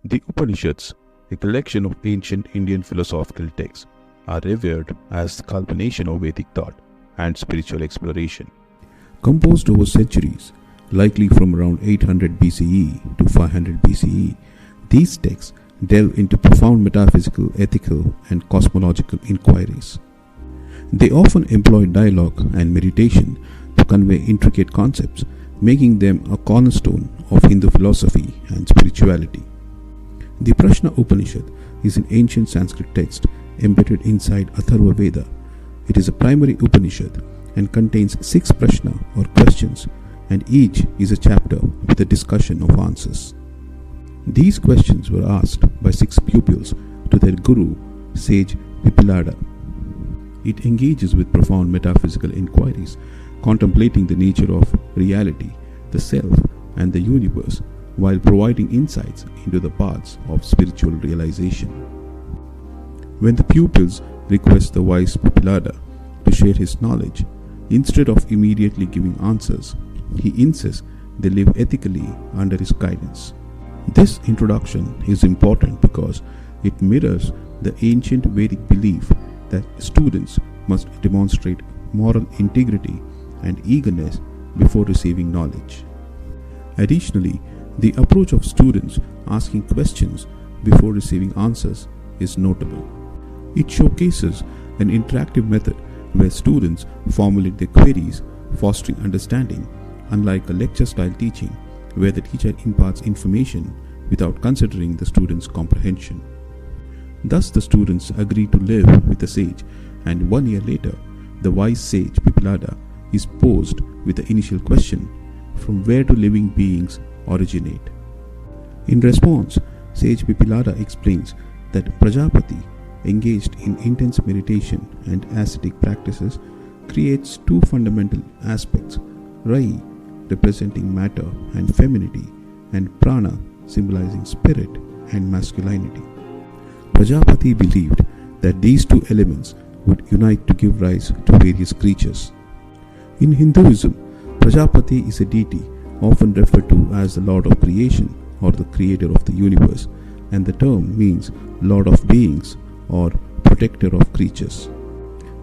The Upanishads, a collection of ancient Indian philosophical texts, are revered as the culmination of Vedic thought and spiritual exploration. Composed over centuries, likely from around 800 BCE to 500 BCE, these texts delve into profound metaphysical, ethical, and cosmological inquiries. They often employ dialogue and meditation to convey intricate concepts, making them a cornerstone of Hindu philosophy and spirituality. The Prashna Upanishad is an ancient Sanskrit text embedded inside Atharva Veda. It is a primary Upanishad and contains 6 Prashna or questions, and each is a chapter with a discussion of answers. These questions were asked by 6 pupils to their guru, sage Pipilada. It engages with profound metaphysical inquiries, contemplating the nature of reality, the self, and the universe, while providing insights into the paths of spiritual realization. When the pupils request the wise Pipilada to share his knowledge, instead of immediately giving answers, he insists they live ethically under his guidance. This introduction is important because it mirrors the ancient Vedic belief that students must demonstrate moral integrity and eagerness before receiving knowledge. Additionally, the approach of students asking questions before receiving answers is notable. It showcases an interactive method where students formulate their queries, fostering understanding, unlike a lecture-style teaching where the teacher imparts information without considering the student's comprehension. Thus, the students agree to live with the sage, and 1 year later, the wise sage Pipilada is posed with the initial question, from where do living beings originate? In response, sage Pipilada explains that Prajapati, engaged in intense meditation and ascetic practices, creates 2 fundamental aspects, Rai, representing matter and femininity, and Prana, symbolizing spirit and masculinity. Prajapati believed that these 2 elements would unite to give rise to various creatures. In Hinduism, Prajapati is a deity often referred to as the Lord of Creation or the Creator of the universe, and the term means Lord of Beings or Protector of Creatures.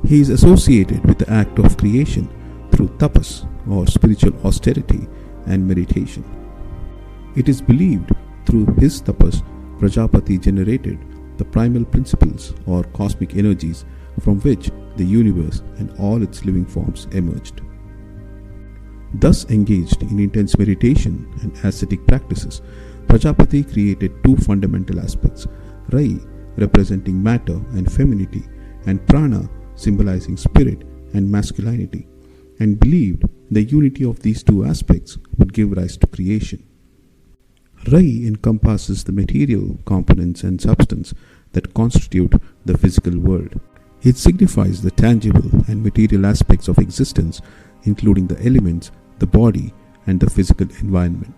He is associated with the act of creation through tapas or spiritual austerity and meditation. It is believed through his tapas, Prajapati generated the primal principles or cosmic energies from which the universe and all its living forms emerged. Thus engaged in intense meditation and ascetic practices, Prajapati created 2 fundamental aspects, Rai representing matter and femininity, and Prana symbolizing spirit and masculinity, and believed the unity of these 2 aspects would give rise to creation. Rai encompasses the material components and substance that constitute the physical world. It signifies the tangible and material aspects of existence, including the elements, the body, and the physical environment.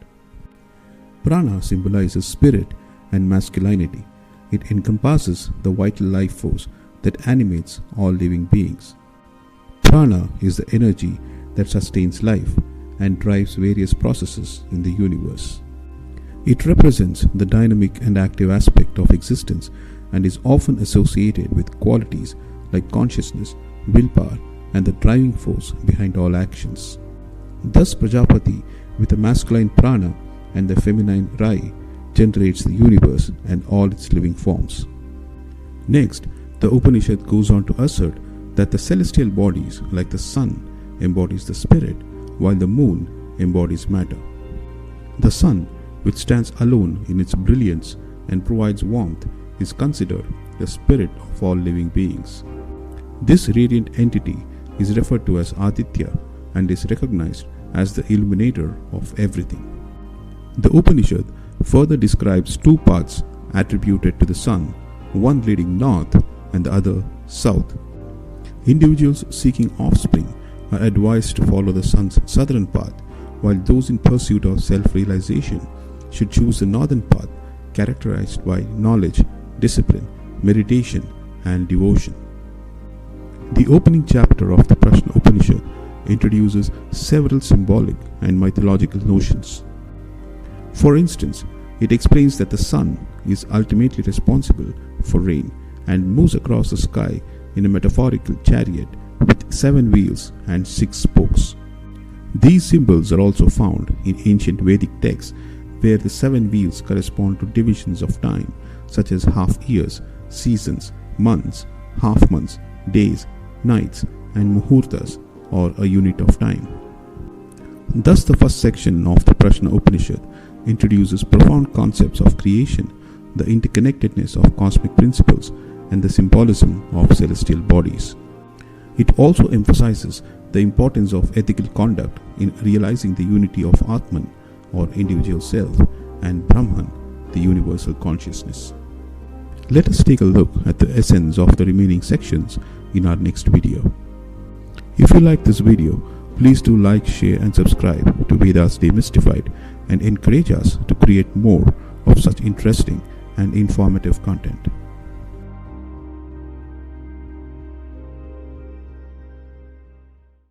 Prana symbolizes spirit and masculinity. It encompasses the vital life force that animates all living beings. Prana is the energy that sustains life and drives various processes in the universe. It represents the dynamic and active aspect of existence and is often associated with qualities like consciousness, willpower, and the driving force behind all actions. Thus, Prajapati, with a masculine prana and the feminine Rai, generates the universe and all its living forms. Next, the Upanishad goes on to assert that the celestial bodies, like the sun, embodies the spirit, while the moon embodies matter. The sun, which stands alone in its brilliance and provides warmth, is considered the spirit of all living beings. This radiant entity is referred to as Aditya and is recognized as the illuminator of everything. The Upanishad further describes 2 paths attributed to the sun, one leading north and the other south. Individuals seeking offspring are advised to follow the sun's southern path, while those in pursuit of self-realization should choose the northern path, characterized by knowledge, discipline, meditation, and devotion. The opening chapter of the Prashna Upanishad introduces several symbolic and mythological notions. For instance, it explains that the sun is ultimately responsible for rain and moves across the sky in a metaphorical chariot with 7 wheels and 6 spokes. These symbols are also found in ancient Vedic texts, where the 7 wheels correspond to divisions of time such as half years, seasons, months, half months, days, nights, and muhurtas, or a unit of time. Thus, the first section of the Prashna Upanishad introduces profound concepts of creation, the interconnectedness of cosmic principles, and the symbolism of celestial bodies. It also emphasizes the importance of ethical conduct in realizing the unity of Atman, or individual self, and Brahman, the universal consciousness. Let us take a look at the essence of the remaining sections in our next video. If you like this video, please do like, share and subscribe to Vedas Demystified and encourage us to create more of such interesting and informative content.